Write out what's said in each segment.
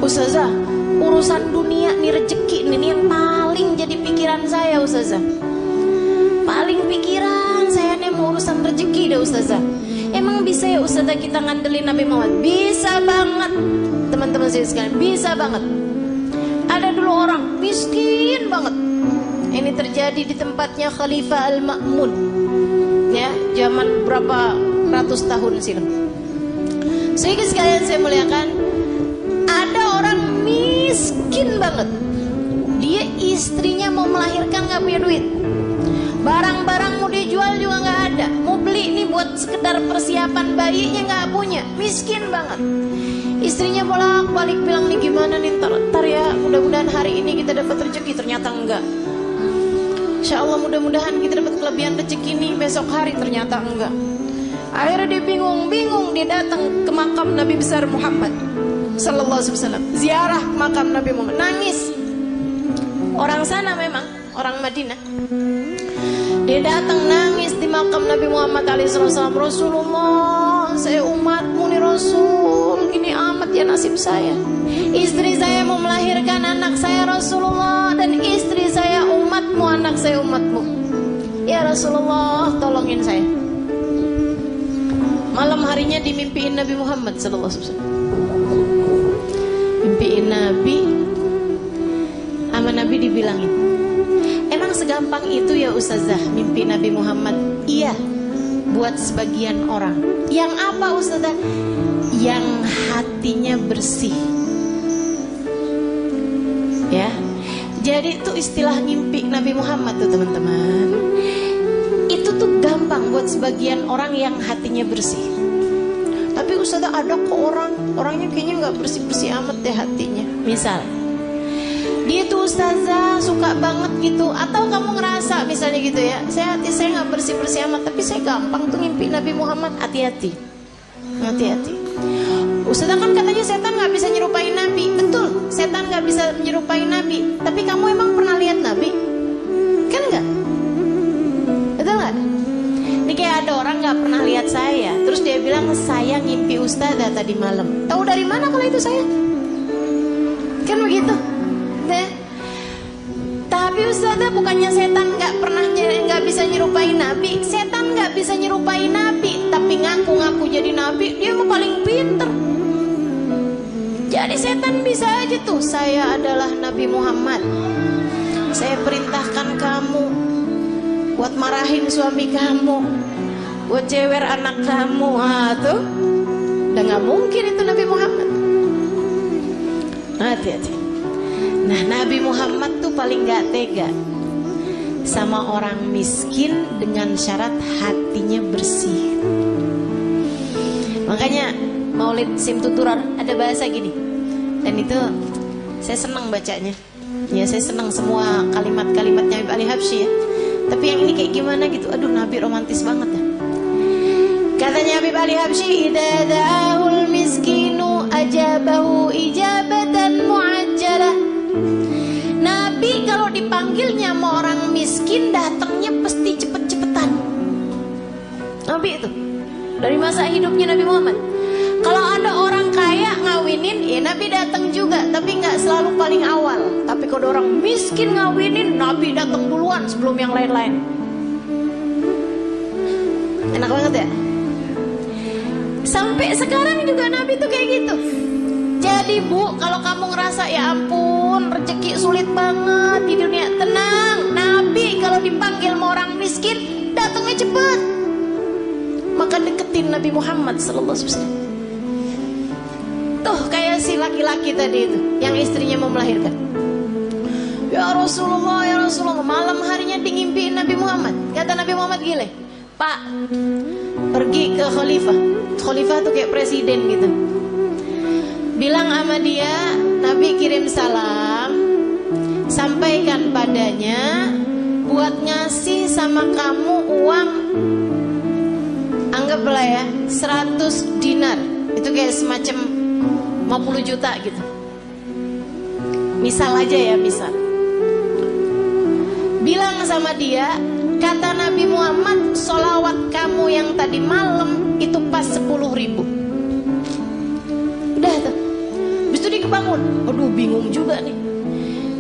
Ustazah, urusan dunia nih, rezeki ini yang paling jadi pikiran saya Ustazah. Paling pikiran saya nih mau urusan rezeki deh Ustazah. Emang bisa ya Ustazah kita ngandelin Nabi Muhammad? Bisa banget teman-teman saya sekalian, bisa banget. Ada dulu orang miskin banget. Ini terjadi di tempatnya Khalifah Al-Ma'mun, ya, zaman berapa ratus tahun silam. Sehingga sekalian saya muliakan, ada orang miskin banget. Dia istrinya mau melahirkan gak punya duit. Barang-barang mau dijual juga gak ada. Mau beli nih buat sekedar persiapan bayinya gak punya. Miskin banget. Istrinya bolak-balik bilang nih gimana nih ntar ya, mudah-mudahan hari ini kita dapat rezeki. Ternyata enggak. Insya Allah mudah-mudahan kita dapat kelebihan rezeki nih besok hari. Ternyata enggak. Akhirnya dia bingung-bingung, dia datang ke makam Nabi besar Muhammad sallallahu alaihi wasallam, ziarah makam Nabi Muhammad, nangis. Orang sana memang, orang Madinah. Dia datang nangis di makam Nabi Muhammad alaihi wasallam. Rasulullah, saya umatmu nih Rasul, gini amat ya nasib saya. Istri saya mau melahirkan anak saya Rasulullah, dan istri saya umatmu, anak saya umatmu. Ya Rasulullah, tolongin saya. Malam harinya dimimpiin Nabi Muhammad sallallahu alaihi wasallam. Mimpiin Nabi, sama Nabi dibilangin, emang segampang itu ya Ustazah mimpi Nabi Muhammad? Iya, buat sebagian orang. Yang apa Ustazah? Yang hatinya bersih. Ya, jadi itu istilah mimpi Nabi Muhammad tuh teman-teman. Itu tuh gampang buat sebagian orang yang hatinya bersih. Tapi Ustazah ada kok orangnya kayaknya nggak bersih-bersih amat deh hatinya. Misal dia tuh Ustazah suka banget gitu, atau kamu ngerasa misalnya gitu ya, hati saya nggak bersih-bersih amat, tapi saya gampang tuh ngimpi Nabi Muhammad. Hati-hati, hati-hati. Ustazah kan katanya setan nggak bisa nyerupai Nabi. Betul, setan nggak bisa menyerupai Nabi. Tapi kamu emang pernah lihat Nabi? Kan nggak? Betul nggak? Ini kayak ada orang nggak pernah lihat saya, terus dia bilang saya ngimpi Ustazah tadi malam. Tahu dari mana kalau itu saya? Kan begitu. Deh. Tapi Ustazah bukannya setan nggak bisa nyerupai Nabi. Setan nggak bisa nyerupai Nabi, tapi ngaku-ngaku jadi Nabi, dia mah paling pinter. Jadi setan bisa aja tuh, saya adalah Nabi Muhammad, saya perintahkan kamu buat marahin suami kamu, buat cewer anak kamu. Tuh udah gak mungkin itu Nabi Muhammad. Hati-hati. Nah, Nabi Muhammad tuh paling gak tega sama orang miskin dengan syarat hatinya bersih. Makanya Maulid Simtuturar ada bahasa gini, dan itu saya senang bacanya. Ya, saya senang semua kalimat-kalimatnya Habib Ali Habsyi ya. Tapi yang ini kayak gimana gitu, aduh Nabi romantis banget ya. Katanya Habib Ali Habsyi, idza da'ahul miskinu ajabahu ijabatan muajjalah. Nabi kalau dipanggilnya sama orang miskin datangnya pasti cepet-cepetan. Nabi itu dari masa hidupnya Nabi Muhammad. Kalau ada orang kaya ngawinin, ya Nabi datang juga, tapi nggak selalu paling awal. Tapi kalau orang miskin ngawinin, Nabi datang duluan sebelum yang lain-lain. Enak banget ya. Sampai sekarang juga Nabi tuh kayak gitu. Jadi Bu, kalau kamu ngerasa ya ampun rezeki sulit banget di dunia, tenang. Nabi kalau dipanggil sama orang miskin datangnya cepet. Maka deketin Nabi Muhammad sallallahu alaihi wasallam. Tuh kayak si laki-laki tadi itu yang istrinya mau melahirkan. Ya Rasulullah, malam harinya ngimpiin Nabi Muhammad. Kata Nabi Muhammad gile, Pak, pergi ke khalifah. Khalifah tuh kayak presiden gitu. Bilang sama dia, Nabi kirim salam, sampaikan padanya buat ngasih sama kamu uang, anggaplah ya 100 dinar. Itu kayak semacam 50 juta gitu. Misal aja ya, misal. Bilang sama dia, kata Nabi Muhammad, sholawat kamu yang tadi malam itu pas 10.000. Udah tuh. Habis itu kebangun. Aduh, bingung juga nih.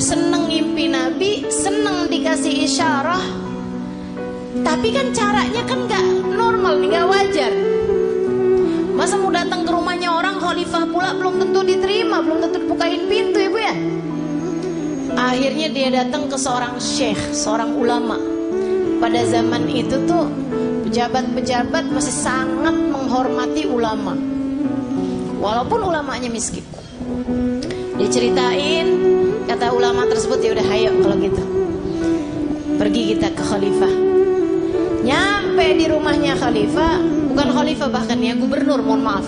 Seneng ngimpi Nabi, seneng dikasih isyarah, tapi kan caranya kan gak normal nih, gak wajar. Masa mau datang ke rumahnya orang khalifah pula, belum tentu diterima, belum tentu dibukain pintu ya Bu ya. Akhirnya dia datang ke seorang syekh, seorang ulama. Pada zaman itu tuh pejabat-pejabat masih sangat menghormati ulama, walaupun ulamanya miskin. Dia ceritain, kata ulama tersebut, ya udah ayo kalau gitu pergi kita ke khalifah. Nyampe di rumahnya khalifah, bukan khalifah bahkan ya, gubernur, mohon maaf.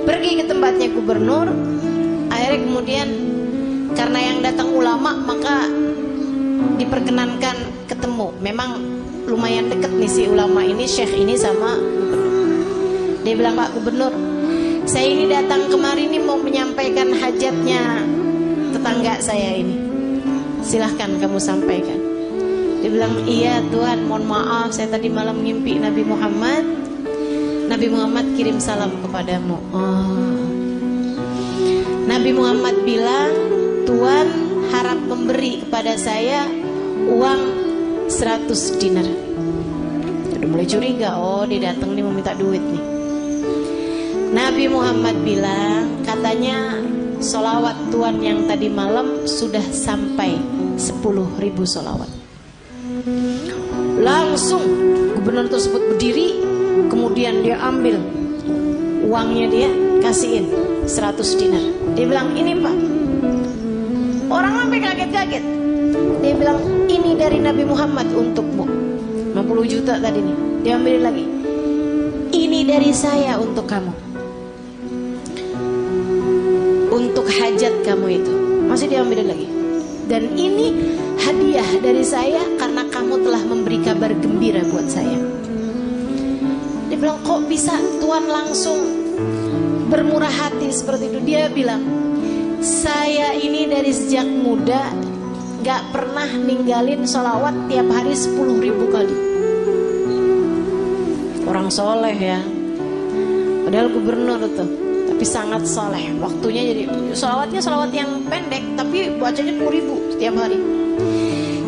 Pergi ke tempatnya gubernur. Akhirnya kemudian karena yang datang ulama, maka diperkenankan ketemu. Memang lumayan deket nih si ulama ini, syekh ini sama gubernur. Dia bilang, Pak Gubernur, saya ini datang kemari ini mau menyampaikan hajatnya tetangga saya ini. Silahkan kamu sampaikan. Dia bilang, iya Tuhan, mohon maaf, saya tadi malam ngimpi Nabi Muhammad. Nabi Muhammad kirim salam kepadamu. Nabi Muhammad bilang, Tuhan harap memberi kepada saya uang 100 dinar. Udah mulai curiga, oh dia datang nih mau minta duit nih. Nabi Muhammad bilang, katanya solawat Tuhan yang tadi malam sudah sampai 10.000 solawat. Langsung gubernur tersebut berdiri, kemudian dia ambil uangnya, dia kasihin 100 dinar. Dia bilang, ini Pak. Orang sampai kaget-kaget. Dia bilang, ini dari Nabi Muhammad untukmu. 50 juta tadi nih. Dia ambil lagi. Ini dari saya untuk kamu, untuk hajat kamu itu. Masih diambil lagi. Dan ini hadiah dari saya karena kamu telah memberi kabar gembira buat saya. Dia bilang, kok bisa Tuhan langsung bermurah hati seperti itu? Dia bilang, saya ini dari sejak muda gak pernah ninggalin sholawat tiap hari 10.000 kali. Orang soleh ya, padahal gubernur tuh, tapi sangat soleh. Waktunya jadi sholawatnya sholawat yang pendek, tapi bacanya 10.000 setiap hari.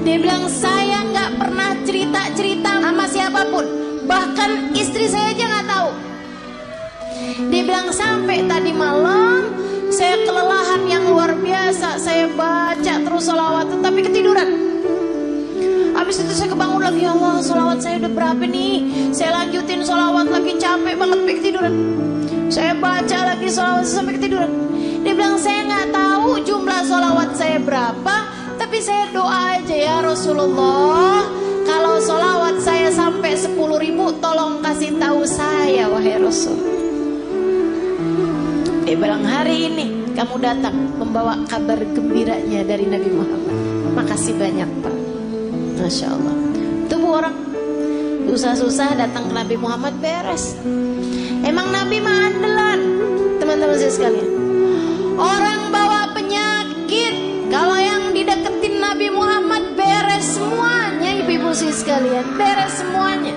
Dia bilang, saya nggak pernah cerita-cerita sama siapapun, bahkan istri saya aja nggak tahu. Dia bilang, sampai tadi malam saya kelelahan yang luar biasa, saya baca terus sholawat tapi ketiduran. Habis itu saya kebangun lagi, ya Allah, sholawat saya udah berapa nih? Saya lanjutin sholawat lagi, capek banget sampai ketiduran. Saya baca lagi sholawat sampai ketiduran. Dia bilang, saya nggak tahu jumlah sholawat saya berapa, tapi saya doa aja, ya Rasulullah, kalau sholawat saya sampai 10.000, tolong kasih tahu saya, wahai Rasul. Dia bilang, hari ini kamu datang membawa kabar gembiranya dari Nabi Muhammad. Makasih banyak Pak. Masya Allah. Itu Bu, orang susah-susah datang ke Nabi Muhammad beres. Emang Nabi mah andalan, teman-teman saya sekalian. Orang bawa penyakit, kalau yang dideketin Nabi Muhammad beres semuanya, ibu-ibu saya sekalian, beres semuanya.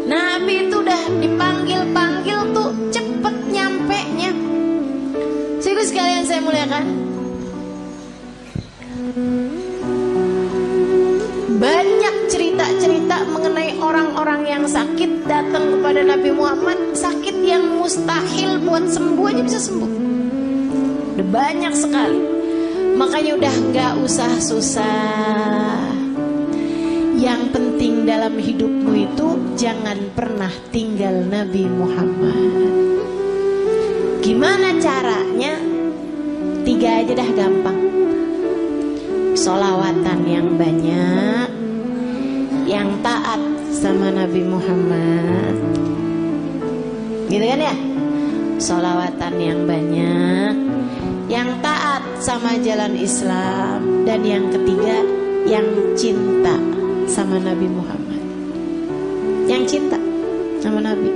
Nabi itu udah dipanggil-panggil tuh cepet nyampe nya. Ibu sekalian saya muliakan, banyak cerita-cerita mengenai orang-orang yang sakit datang kepada Nabi Muhammad, sakit yang mustahil buat sembuh aja bisa sembuh. Udah banyak sekali. Makanya udah gak usah susah. Yang penting dalam hidupmu itu jangan pernah tinggal Nabi Muhammad. Gimana caranya? 3 aja dah gampang. Sholawatan yang banyak, yang taat sama Nabi Muhammad, gitu kan ya? Sholawatan yang banyak, yang taat sama jalan Islam, dan yang ketiga, yang cinta sama Nabi Muhammad. Yang cinta sama Nabi.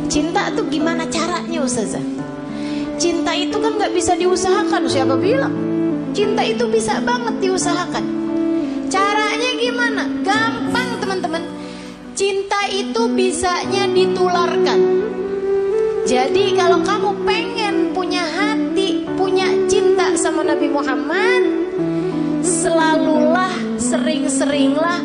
Cinta tuh gimana caranya Ustazah? Cinta itu kan gak bisa diusahakan. Siapa bilang? Cinta itu bisa banget diusahakan. Caranya gimana? Gampang teman-teman. Cinta itu bisanya ditularkan. Jadi kalau kamu pengen punya hati Muhammad, selalulah, sering-seringlah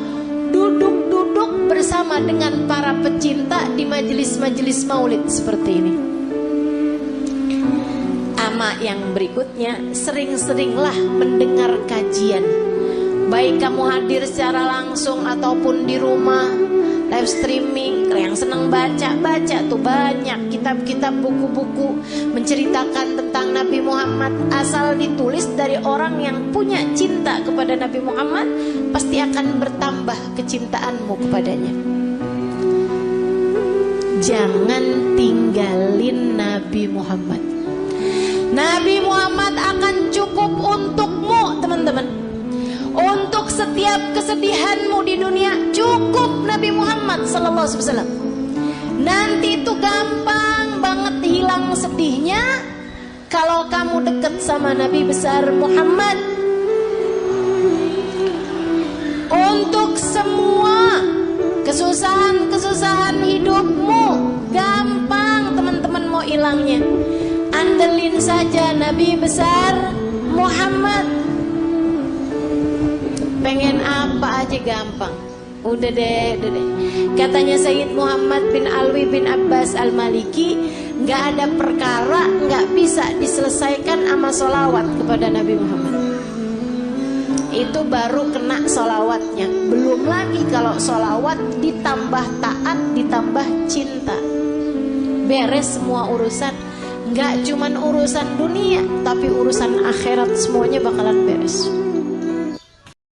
duduk-duduk bersama dengan para pecinta di majelis-majelis maulid seperti ini. Ama yang berikutnya, sering-seringlah mendengar kajian. Baik kamu hadir secara langsung ataupun di rumah, live streaming. Yang senang baca tuh banyak kitab-kitab, buku-buku menceritakan tentang Nabi Muhammad. Asal ditulis dari orang yang punya cinta kepada Nabi Muhammad, pasti akan bertambah kecintaanmu kepadanya. Jangan tinggalin Nabi Muhammad. Nabi Muhammad akan cukup untukmu, teman-teman. Untuk setiap kesedihanmu di dunia, cukup Nabi Muhammad sallallahu alaihi wasallam. Nanti itu gampang banget hilang sedihnya kalau kamu deket sama Nabi besar Muhammad. Untuk semua kesusahan hidupmu gampang teman-teman mau hilangnya. Andelin saja Nabi besar Muhammad. Pengen apa aja gampang. Udah deh. Katanya Sayyid Muhammad bin Alwi bin Abbas Al-Maliki, nggak ada perkara nggak bisa diselesaikan sama solawat kepada Nabi Muhammad. Itu baru kena solawatnya. Belum lagi kalau solawat ditambah taat, ditambah cinta, beres semua urusan. Nggak cuman urusan dunia, tapi urusan akhirat semuanya bakalan beres.